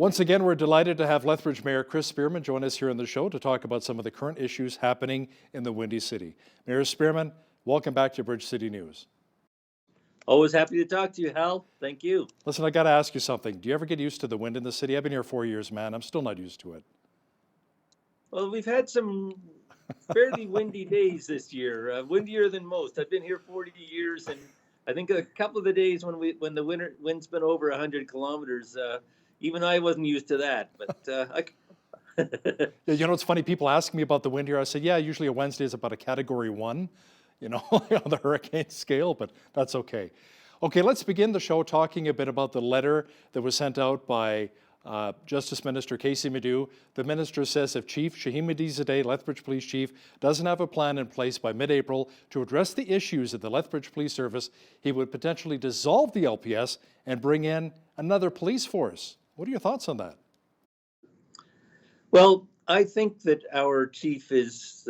Once again, we're delighted to have Lethbridge Mayor Chris Spearman join us here on the show to talk about some of the current issues happening in the Windy City. Mayor Spearman, welcome back to Bridge City News. Always happy to talk to you, Hal. Thank you. Listen, I got to ask you something. Do you ever get used to the wind in the city? I've been here 4 years, man. I'm still not used to it. Well, we've had some fairly windy days this year, windier than most. I've been here 40 years, and I think a couple of the days when the wind's been over 100 kilometers, even I wasn't used to that. But Yeah, you know, it's funny. People ask me about the wind here. I say, yeah, usually a Wednesday is about a Category 1, you know, on the hurricane scale, but that's okay. Okay, let's begin the show talking a bit about the letter that was sent out by Justice Minister Casey Madu. The minister says if Chief Shahimadi Zadeh, Lethbridge Police Chief, doesn't have a plan in place by mid-April to address the issues at the Lethbridge Police Service, he would potentially dissolve the LPS and bring in another police force. What are your thoughts on that? well, I think that our chief is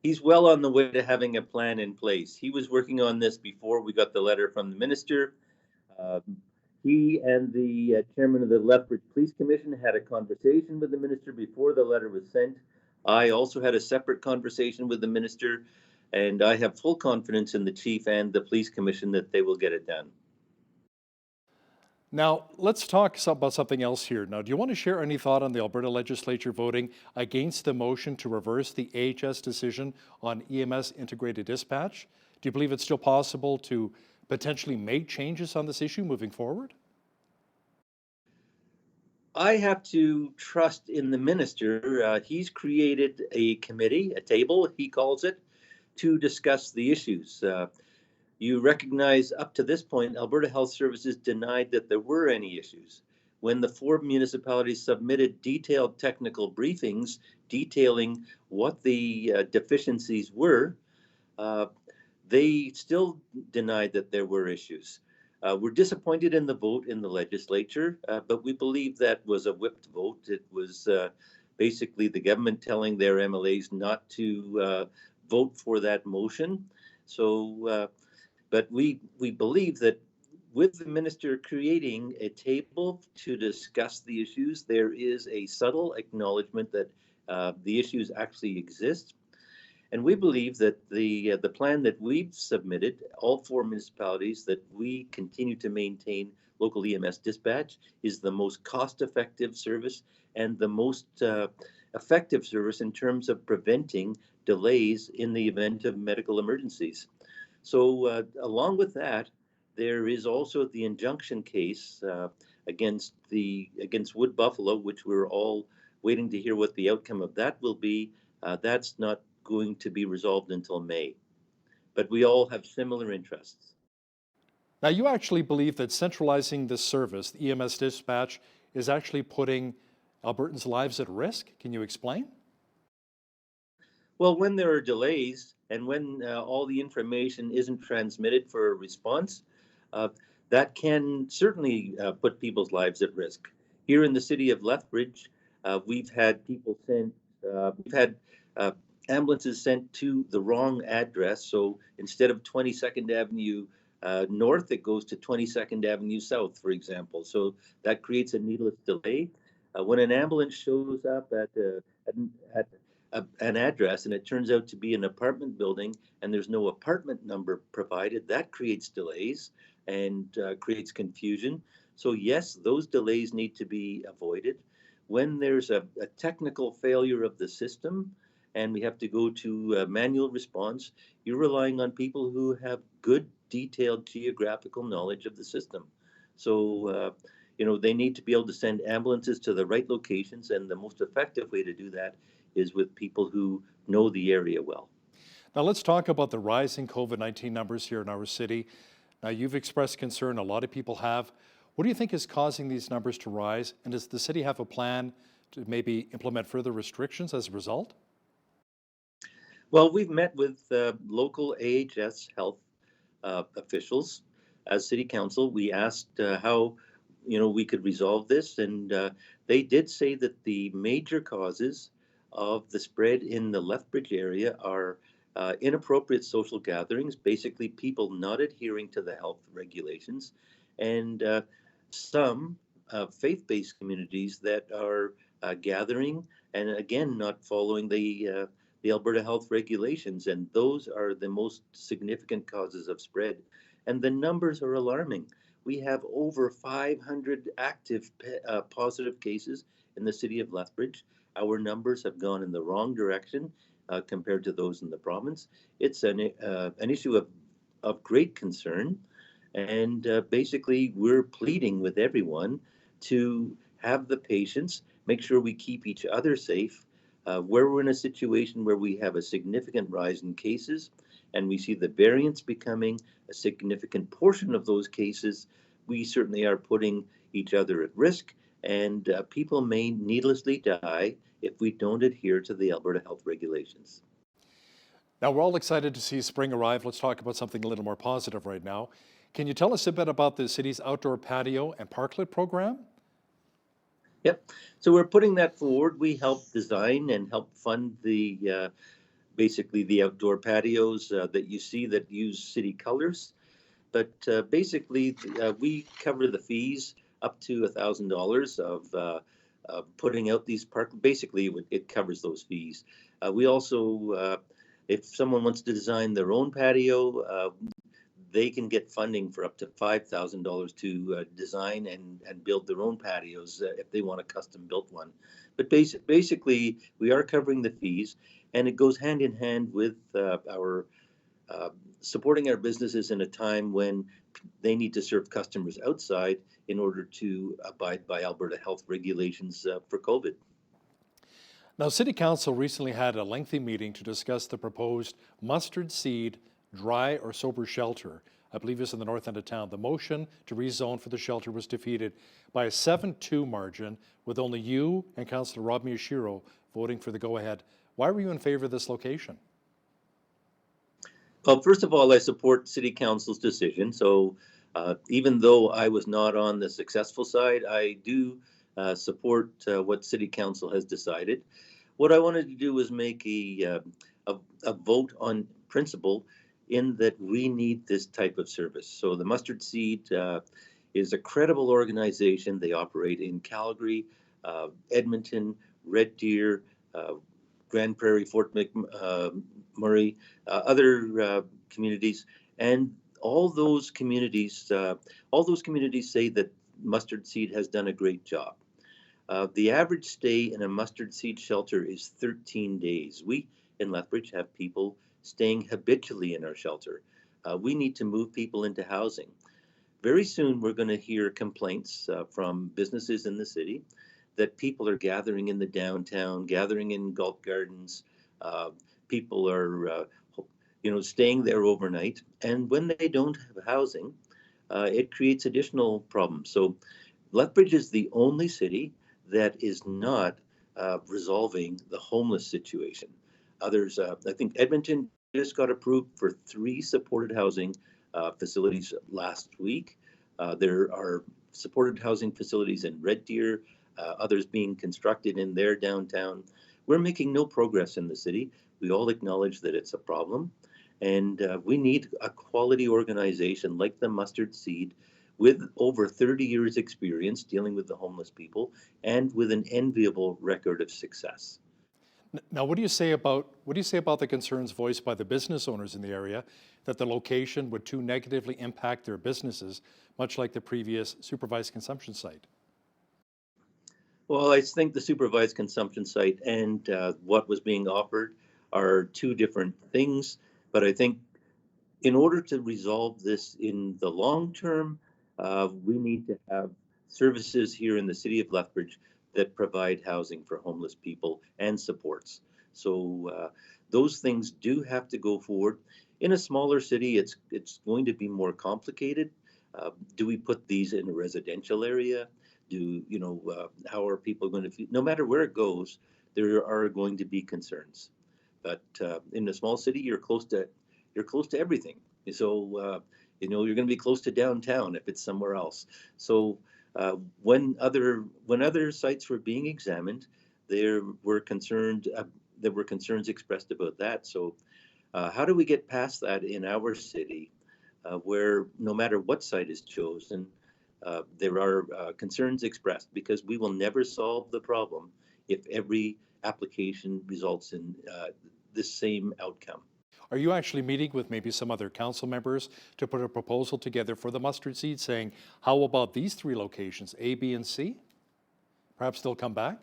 he's well on the way to having a plan in place. He was working on this before we got the letter from the minister. Um, he and the chairman of the Lethbridge Police Commission had a conversation with the minister before the letter was sent. I also had a separate conversation with the minister, and I have full confidence in the chief and the police commission that they will get it done. Now, let's talk about something else here. Now, do you want to share any thought on the Alberta legislature voting against the motion to reverse the AHS decision on EMS Integrated Dispatch? Do you believe it's still possible to potentially make changes on this issue moving forward? I have to trust in the minister. He's created a committee, a table, he calls it, to discuss the issues. You recognize up to this point, Alberta Health Services denied that there were any issues. When the 4 municipalities submitted detailed technical briefings detailing what the deficiencies were, uh, they still denied that there were issues. We're disappointed in the vote in the legislature, but we believe that was a whipped vote. It was basically the government telling their MLAs not to vote for that motion. So, but we believe that with the minister creating a table to discuss the issues, there is a subtle acknowledgement that the issues actually exist. And we believe that the plan that we've submitted, all 4 municipalities, that we continue to maintain local EMS dispatch, is the most cost-effective service and the most effective service in terms of preventing delays in the event of medical emergencies. So along with that, there is also the injunction case against Wood Buffalo, which we're all waiting to hear what the outcome of that will be. That's not going to be resolved until May, but we all have similar interests. Now, you actually believe that centralizing this service, the EMS dispatch, is actually putting Albertans' lives at risk. Can you explain? Well, when there are delays and when all the information isn't transmitted for a response, uh, that can certainly put people's lives at risk. Here in the city of Lethbridge, we've had we've had uh, ambulances sent to the wrong address. So instead of 22nd Avenue North, it goes to 22nd Avenue South, for example. So that creates a needless delay. When an ambulance shows up at an address and it turns out to be an apartment building and there's no apartment number provided, that creates delays and creates confusion. So yes, those delays need to be avoided. When there's a technical failure of the system and we have to go to manual response, you're relying on people who have good detailed geographical knowledge of the system. So they need to be able to send ambulances to the right locations, and the most effective way to do that is with people who know the area well. Now, let's talk about the rising COVID-19 numbers here in our city. Now, you've expressed concern, a lot of people have. What do you think is causing these numbers to rise? And does the city have a plan to maybe implement further restrictions as a result? Well, we've met with local AHS health officials as city council. We asked how we could resolve this, and they did say that the major causes of the spread in the Lethbridge area are inappropriate social gatherings, basically people not adhering to the health regulations, and some faith-based communities that are gathering and again not following the Alberta health regulations, and those are the most significant causes of spread. And the numbers are alarming. We have over 500 active positive cases in the city of Lethbridge. Our numbers have gone in the wrong direction compared to those in the province. It's an issue of great concern. And basically, we're pleading with everyone to have the patience, make sure we keep each other safe. Where we're in a situation where we have a significant rise in cases and we see the variants becoming a significant portion of those cases, we certainly are putting each other at risk, and people may needlessly die if we don't adhere to the Alberta health regulations. Now, we're all excited to see spring arrive. Let's talk about something a little more positive right now. Can you tell us a bit about the city's outdoor patio and parklet program? Yep. So we're putting that forward. We help design and help fund the basically the outdoor patios that you see that use city colors. But basically, we cover the fees up to $1,000 of putting out these park. Basically, it covers those fees. We also, if someone wants to design their own patio, they can get funding for up to $5,000 to design and build their own patios if they want a custom built one. But basically, we are covering the fees, and it goes hand in hand with our supporting our businesses in a time when they need to serve customers outside in order to abide by Alberta health regulations for COVID. Now, City Council recently had a lengthy meeting to discuss the proposed mustard seed dry or sober shelter. I believe it's in the north end of town. The motion to rezone for the shelter was defeated by a 7-2 margin, with only you and Councillor Rob Miyashiro voting for the go-ahead. Why were you in favor of this location? Well, first of all, I support City Council's decision. So even though I was not on the successful side, I do support what City Council has decided. What I wanted to do was make a vote on principle in that we need this type of service. So the Mustard Seed is a credible organization. They operate in Calgary, Edmonton, Red Deer, Grand Prairie, Fort McMurray, other communities, and all those communities say that Mustard Seed has done a great job. The average stay in a mustard seed shelter is 13 days. We in Lethbridge have people staying habitually in our shelter. We need to move people into housing. Very soon, we're going to hear complaints from businesses in the city that people are gathering in the downtown, gathering in Gulf Gardens. People are, staying there overnight. And when they don't have housing, it creates additional problems. So Lethbridge is the only city that is not resolving the homeless situation. Others, I think Edmonton just got approved for 3 supported housing facilities last week. There are supported housing facilities in Red Deer, others being constructed in their downtown. We're making no progress in the city. We all acknowledge that it's a problem, and we need a quality organization like the Mustard Seed with over 30 years experience dealing with the homeless people and with an enviable record of success. Now, what do you say about the concerns voiced by the business owners in the area that the location would too negatively impact their businesses, much like the previous supervised consumption site? Well, I think the supervised consumption site and what was being offered are 2 different things, but I think in order to resolve this in the long term, we need to have services here in the city of Lethbridge that provide housing for homeless people and supports. So those things do have to go forward. In a smaller city, it's going to be more complicated. Do we put these in a residential area? How are people going to feel? No matter where it goes, there are going to be concerns. But in a small city, you're close to everything. So you're going to be close to downtown if it's somewhere else. So when other sites were being examined, there were concerns expressed about that. So how do we get past that in our city, where no matter what site is chosen, there are concerns expressed because we will never solve the problem if every application results in the same outcome. Are you actually meeting with maybe some other council members to put a proposal together for the mustard seed saying, how about these 3 locations, A, B, and C? Perhaps they'll come back?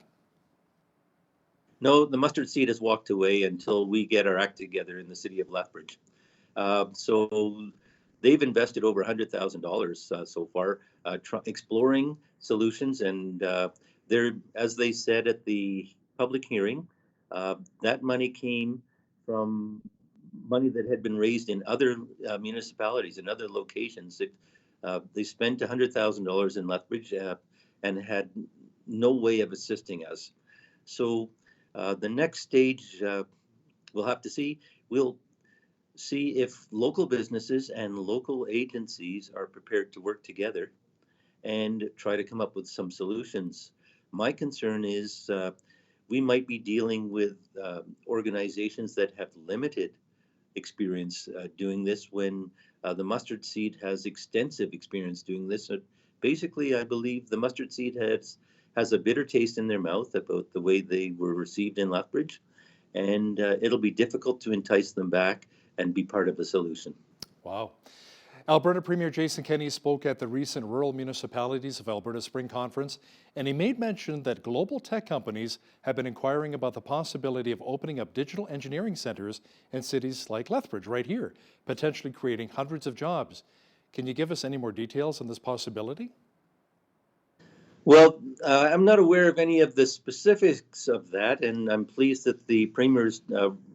No, the mustard seed has walked away until we get our act together in the city of Lethbridge. So they've invested over $100,000 so far, exploring solutions, and they're, as they said at the public hearing, that money came from money that had been raised in other municipalities and other locations. They spent $100,000 in Lethbridge and had no way of assisting us. So the next stage, we'll have to see. We'll see if local businesses and local agencies are prepared to work together and try to come up with some solutions. My concern is we might be dealing with organizations that have limited experience doing this when the mustard seed has extensive experience doing this. Basically, I believe the mustard seed has a bitter taste in their mouth about the way they were received in Lethbridge, and it'll be difficult to entice them back and be part of the solution. Wow. Alberta Premier Jason Kenney spoke at the recent Rural Municipalities of Alberta Spring Conference, and he made mention that global tech companies have been inquiring about the possibility of opening up digital engineering centers in cities like Lethbridge, right here, potentially creating hundreds of jobs. Can you give us any more details on this possibility? Well, I'm not aware of any of the specifics of that, and I'm pleased that the Premier's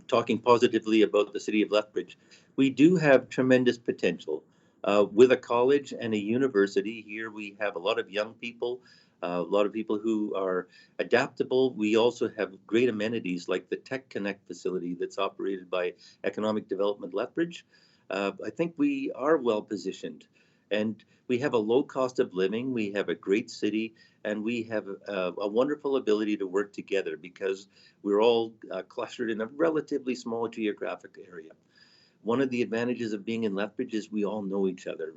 talking positively about the city of Lethbridge. We do have tremendous potential. With a college and a university here, we have a lot of young people, a lot of people who are adaptable. We also have great amenities like the Tech Connect facility that's operated by Economic Development Lethbridge. I think we are well positioned. And we have a low cost of living, we have a great city, and we have a wonderful ability to work together because we're all clustered in a relatively small geographic area. One of the advantages of being in Lethbridge is we all know each other.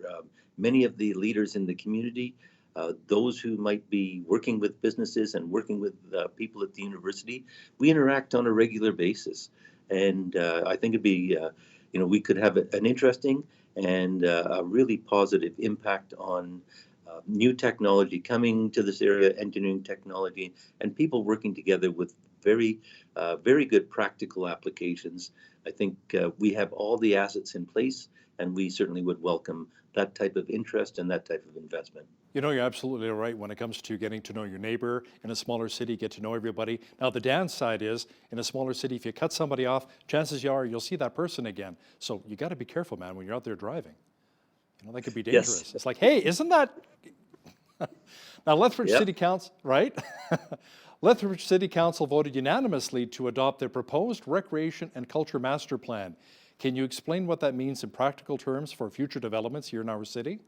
Many of the leaders in the community, those who might be working with businesses and working with people at the university, we interact on a regular basis. And I think it'd be, we could have an interesting and a really positive impact on new technology coming to this area, engineering technology, and people working together with very, very good practical applications. I think we have all the assets in place, and we certainly would welcome that type of interest and that type of investment. You know, you're absolutely right when it comes to getting to know your neighbor. In a smaller city, get to know everybody. Now, the downside is, in a smaller city, if you cut somebody off, chances are you'll see that person again. So you got to be careful, man, when you're out there driving. You know, that could be dangerous. Yes. It's like, hey, isn't that... Now, Lethbridge Yep. City Council, right? Lethbridge City Council voted unanimously to adopt their proposed Recreation and Culture Master Plan. Can you explain what that means in practical terms for future developments here in our city?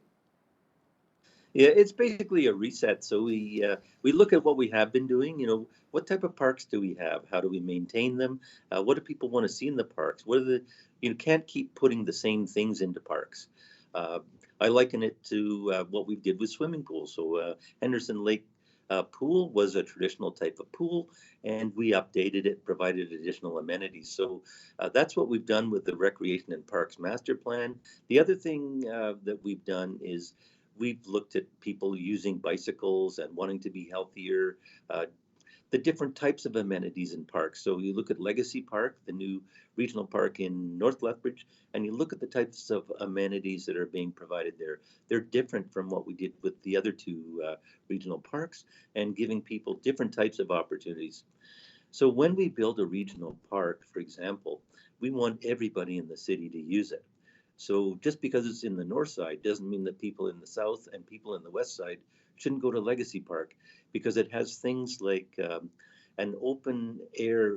Yeah, it's basically a reset. So we look at what we have been doing. What type of parks do we have? How do we maintain them? What do people want to see in the parks? What are you can't keep putting the same things into parks. I liken it to what we did with swimming pools. So Henderson Lake pool was a traditional type of pool, and we updated it, provided additional amenities. So that's what we've done with the Recreation and Parks Master Plan. The other thing that we've done is we've looked at people using bicycles and wanting to be healthier, the different types of amenities in parks. So you look at Legacy Park, the new regional park in North Lethbridge, and you look at the types of amenities that are being provided there. They're different from what we did with the other two regional parks and giving people different types of opportunities. So when we build a regional park, for example, we want everybody in the city to use it. So just because it's in the north side doesn't mean that people in the south and people in the west side shouldn't go to Legacy Park, because it has things like an open air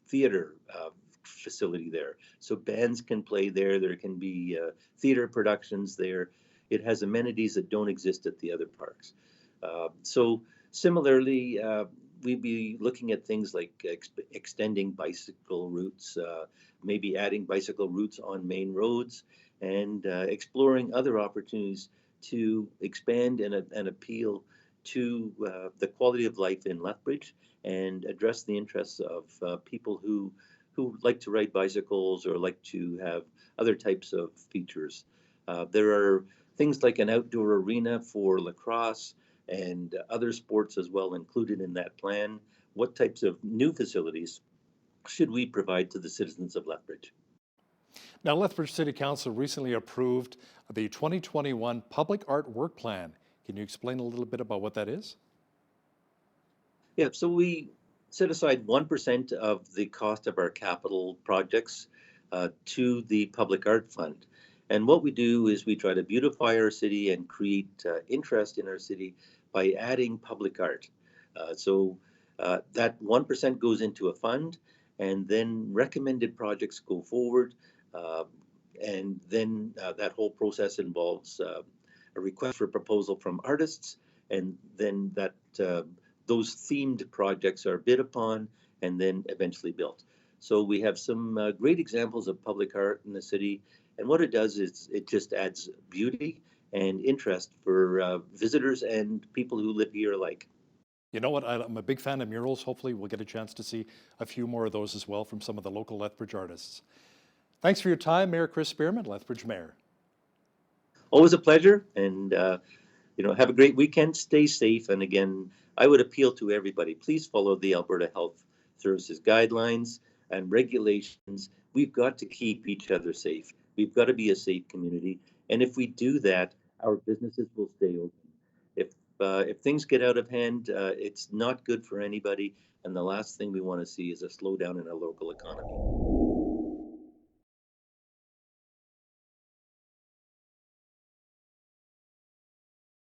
theater facility there. So bands can play there. There can be theater productions there. It has amenities that don't exist at the other parks. So similarly, we'd be looking at things like extending bicycle routes, maybe adding bicycle routes on main roads, and exploring other opportunities to expand and appeal to the quality of life in Lethbridge and address the interests of people who like to ride bicycles or like to have other types of features. There are things like an outdoor arena for lacrosse and other sports as well included in that plan. What types of new facilities should we provide to the citizens of Lethbridge? Now, Lethbridge City Council recently approved the 2021 Public Art Work Plan. Can you explain a little bit about what that is? Yeah, so we set aside 1% of the cost of our capital projects to the Public Art Fund. And what we do is we try to beautify our city and create interest in our city by adding public art. That 1% goes into a fund, and then recommended projects go forward. Uh, and then that whole process involves a request for proposal from artists, and then those themed projects are bid upon and then eventually built. So we have some great examples of public art in the city, and what it does is it just adds beauty and interest for visitors and people who live here alike. You know what? I'm a big fan of murals. Hopefully, we'll get a chance to see a few more of those as well from some of the local Lethbridge artists. Thanks for your time, Mayor Chris Spearman, Lethbridge Mayor. Always a pleasure, and have a great weekend. Stay safe, and again, I would appeal to everybody. Please follow the Alberta Health Services guidelines and regulations. We've got to keep each other safe. We've got to be a safe community, and if we do that, our businesses will stay open. If things get out of hand, it's not good for anybody, and the last thing we want to see is a slowdown in our local economy.